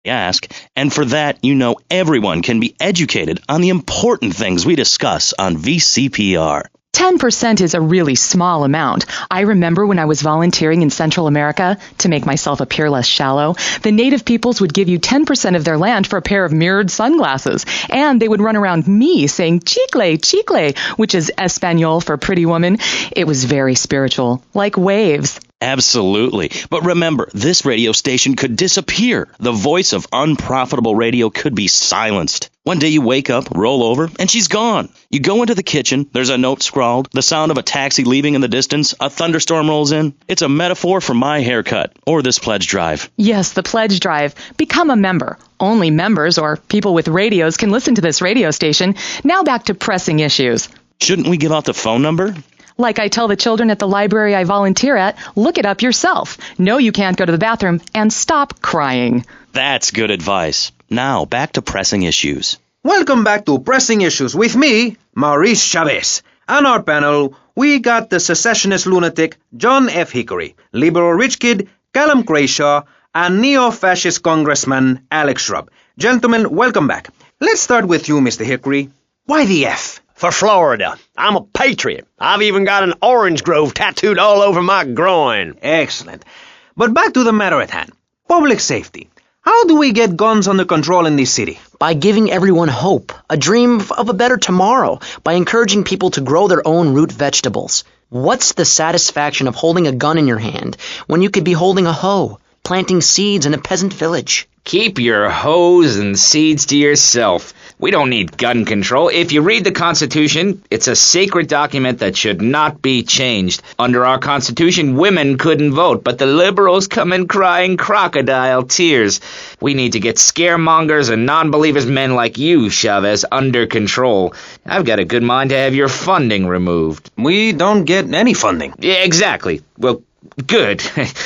ask, and for that, you know everyone can be educated on the important things we discuss on VCPR. 10% is a really small amount. I remember when I was volunteering in Central America, to make myself appear less shallow, the native peoples would give you 10% of their land for a pair of mirrored sunglasses, and they would run around me saying chicle, chicle, which is Espanol for pretty woman. It was very spiritual, like waves. Absolutely. But remember, this radio station could disappear. The voice of unprofitable radio could be silenced. One day you wake up, roll over, and she's gone. You go into the kitchen, there's a note scrawled, the sound of a taxi leaving in the distance, a thunderstorm rolls in. It's a metaphor for my haircut, or this pledge drive. Yes, the pledge drive. Become a member. Only members or people with radios can listen to this radio station. Now back to pressing issues. Shouldn't we give out the phone number? Like I tell the children at the library I volunteer at, look it up yourself. No, you can't go to the bathroom, and stop crying. That's good advice. Now, back to pressing issues. Welcome back to Pressing Issues with me, Maurice Chavez. On our panel, we got the secessionist lunatic John F. Hickory, liberal rich kid Callum Crayshaw, and neo-fascist congressman Alex Shrub. Gentlemen, welcome back. Let's start with you, Mr. Hickory. Why the F? For Florida. I'm a patriot. I've even got an orange grove tattooed all over my groin. Excellent. But back to the matter at hand. Public safety. How do we get guns under control in this city? By giving everyone hope, a dream of a better tomorrow, by encouraging people to grow their own root vegetables. What's the satisfaction of holding a gun in your hand when you could be holding a hoe, planting seeds in a peasant village? Keep your hoes and seeds to yourself. We don't need gun control. If you read the Constitution, it's a sacred document that should not be changed. Under our Constitution, women couldn't vote, but the liberals come in crying crocodile tears. We need to get scaremongers and non-believers men like you, Chavez, under control. I've got a good mind to have your funding removed. We don't get any funding. Yeah, exactly. Well, good.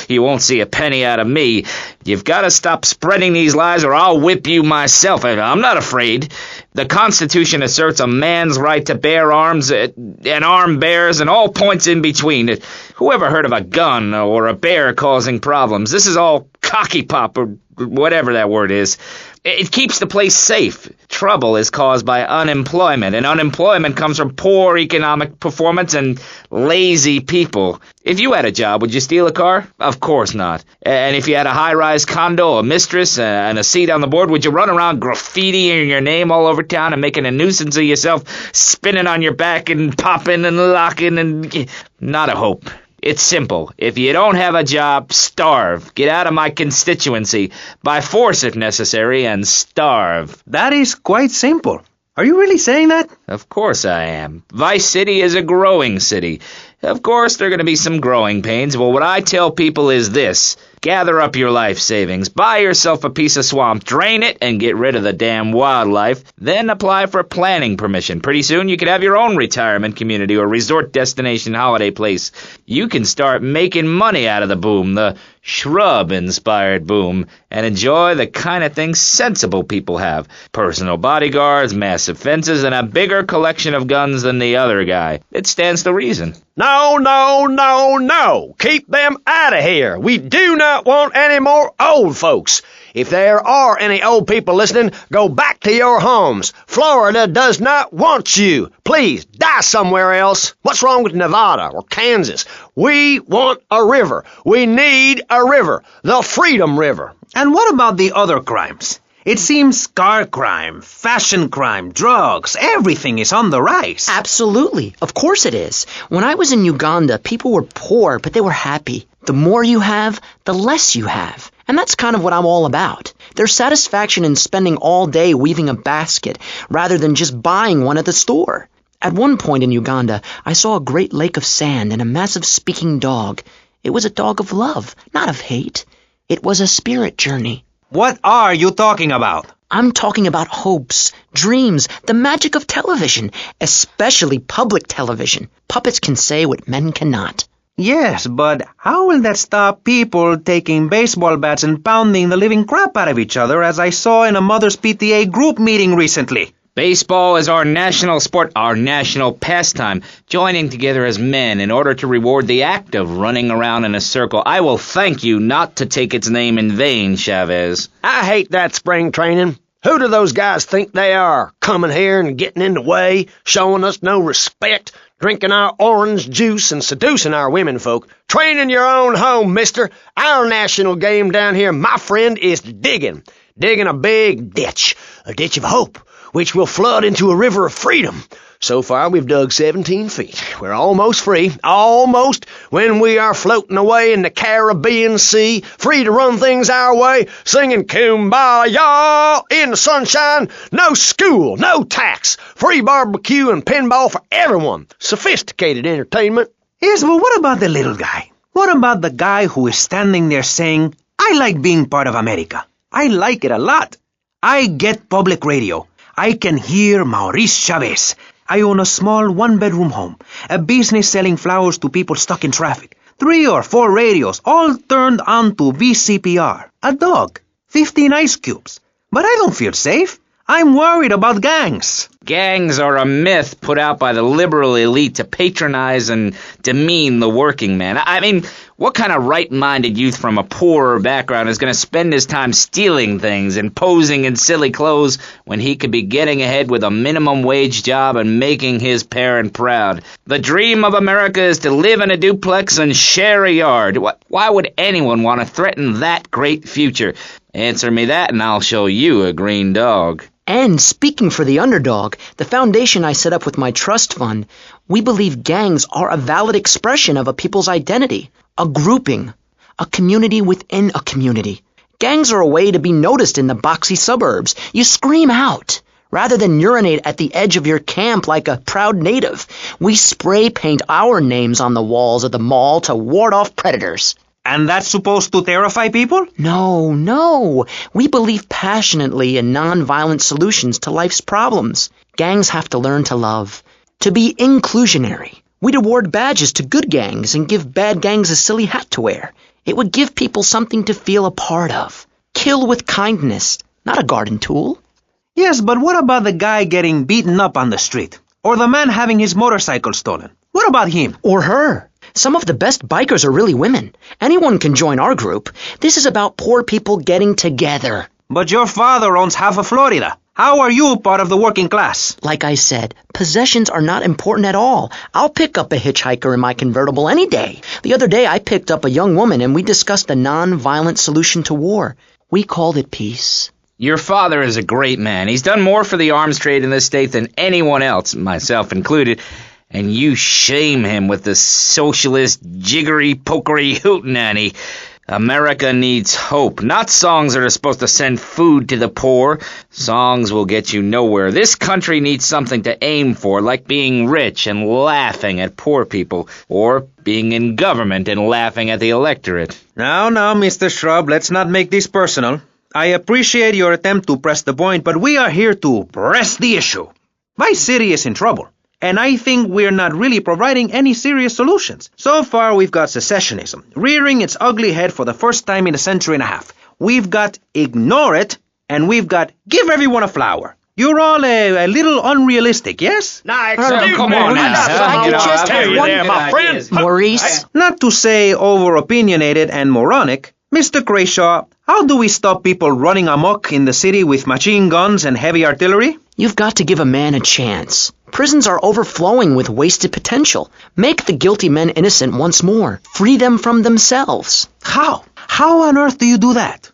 You won't see a penny out of me. You've got to stop spreading these lies or I'll whip you myself. I'm not afraid. The Constitution asserts a man's right to bear arms and arm bears and all points in between. Whoever heard of a gun or a bear causing problems? This is all cocky pop or whatever that word is. It keeps the place safe. Trouble is caused by unemployment, and unemployment comes from poor economic performance and lazy people. If you had a job, would you steal a car? Of course not. And if you had a high-rise condo, a mistress, and a seat on the board, would you run around graffitiing your name all over town and making a nuisance of yourself, spinning on your back and popping and locking and... Not a hope. It's simple. If you don't have a job, starve. Get out of my constituency. By force if necessary, and starve. That is quite simple. Are you really saying that? Of course I am. Vice City is a growing city. Of course there are going to be some growing pains. Well, what I tell people is this. Gather up your life savings, buy yourself a piece of swamp, drain it, and get rid of the damn wildlife. Then apply for planning permission. Pretty soon you could have your own retirement community or resort destination holiday place. You can start making money out of the boom, the shrub-inspired boom, and enjoy the kind of things sensible people have. Personal bodyguards, massive fences, and a bigger collection of guns than the other guy. It stands to reason. No, no, no, no. Keep them out of here. We do not want any more old folks. If there are any old people listening, go back to your homes. Florida does not want you. Please, die somewhere else. What's wrong with Nevada or Kansas? We want a river. We need a river. The Freedom River. And what about the other crimes? It seems car crime, fashion crime, drugs, everything is on the rise. Absolutely. Of course it is. When I was in Uganda, people were poor, but they were happy. The more you have, the less you have. And that's kind of what I'm all about. There's satisfaction in spending all day weaving a basket rather than just buying one at the store. At one point in Uganda, I saw a great lake of sand and a massive speaking dog. It was a dog of love, not of hate. It was a spirit journey. What are you talking about? I'm talking about hopes, dreams, the magic of television, especially public television. Puppets can say what men cannot. Yes, but how will that stop people taking baseball bats and pounding the living crap out of each other, as I saw in a Mother's PTA group meeting recently? Baseball is our national sport, our national pastime, joining together as men in order to reward the act of running around in a circle. I will thank you not to take its name in vain, Chavez. I hate that spring training. Who do those guys think they are, coming here and getting in the way, showing us no respect, drinking our orange juice and seducing our women folk? Train in your own home, mister. Our national game down here, my friend, is digging. Digging a big ditch, a ditch of hope, which will flood into a river of freedom. So far, we've dug 17 feet. We're almost free, almost, when we are floating away in the Caribbean Sea, free to run things our way, singing Kumbaya in the sunshine. No school, no tax, free barbecue and pinball for everyone. Sophisticated entertainment. Yes, but what about the little guy? What about the guy who is standing there saying, I like being part of America. I like it a lot. I get public radio. I can hear Maurice Chavez. I own a small one-bedroom home, a business selling flowers to people stuck in traffic, 3 or 4 radios, all turned on to VCPR, a dog, 15 ice cubes. But I don't feel safe. I'm worried about gangs. Gangs are a myth put out by the liberal elite to patronize and demean the working man. I mean, what kind of right-minded youth from a poorer background is going to spend his time stealing things and posing in silly clothes when he could be getting ahead with a minimum wage job and making his parent proud? The dream of America is to live in a duplex and share a yard. Why would anyone want to threaten that great future? Answer me that and I'll show you a green dog. And speaking for the underdog, the foundation I set up with my trust fund, we believe gangs are a valid expression of a people's identity, a grouping, a community within a community. Gangs are a way to be noticed in the boxy suburbs. You scream out. Rather than urinate at the edge of your camp like a proud native, we spray paint our names on the walls of the mall to ward off predators. And that's supposed to terrify people? No. We believe passionately in non-violent solutions to life's problems. Gangs have to learn to love, to be inclusionary. We'd award badges to good gangs and give bad gangs a silly hat to wear. It would give people something to feel a part of. Kill with kindness, not a garden tool. Yes, but what about the guy getting beaten up on the street? Or the man having his motorcycle stolen? What about him? Or her. Some of the best bikers are really women. Anyone can join our group. This is about poor people getting together. But your father owns half of Florida. How are you part of the working class? Like I said, possessions are not important at all. I'll pick up a hitchhiker in my convertible any day. The other day I picked up a young woman and we discussed a non-violent solution to war. We called it peace. Your father is a great man. He's done more for the arms trade in this state than anyone else, myself included. And you shame him with the socialist, jiggery-pokery hootenanny. America needs hope, not songs that are supposed to send food to the poor. Songs will get you nowhere. This country needs something to aim for, like being rich and laughing at poor people, or being in government and laughing at the electorate. Now, Mr. Shrub, let's not make this personal. I appreciate your attempt to press the point, but we are here to press the issue. My city is in trouble. And I think we're not really providing any serious solutions. So far, we've got secessionism, rearing its ugly head for the first time in a century and a half. We've got ignore it, and we've got give everyone a flower. You're all a little unrealistic, yes? Now, come on now. My friend. Maurice? Not to say over-opinionated and moronic, Mr. Crashaw, how do we stop people running amok in the city with machine guns and heavy artillery? You've got to give a man a chance. Prisons are overflowing with wasted potential. Make the guilty men innocent once more. Free them from themselves. How? How on earth do you do that?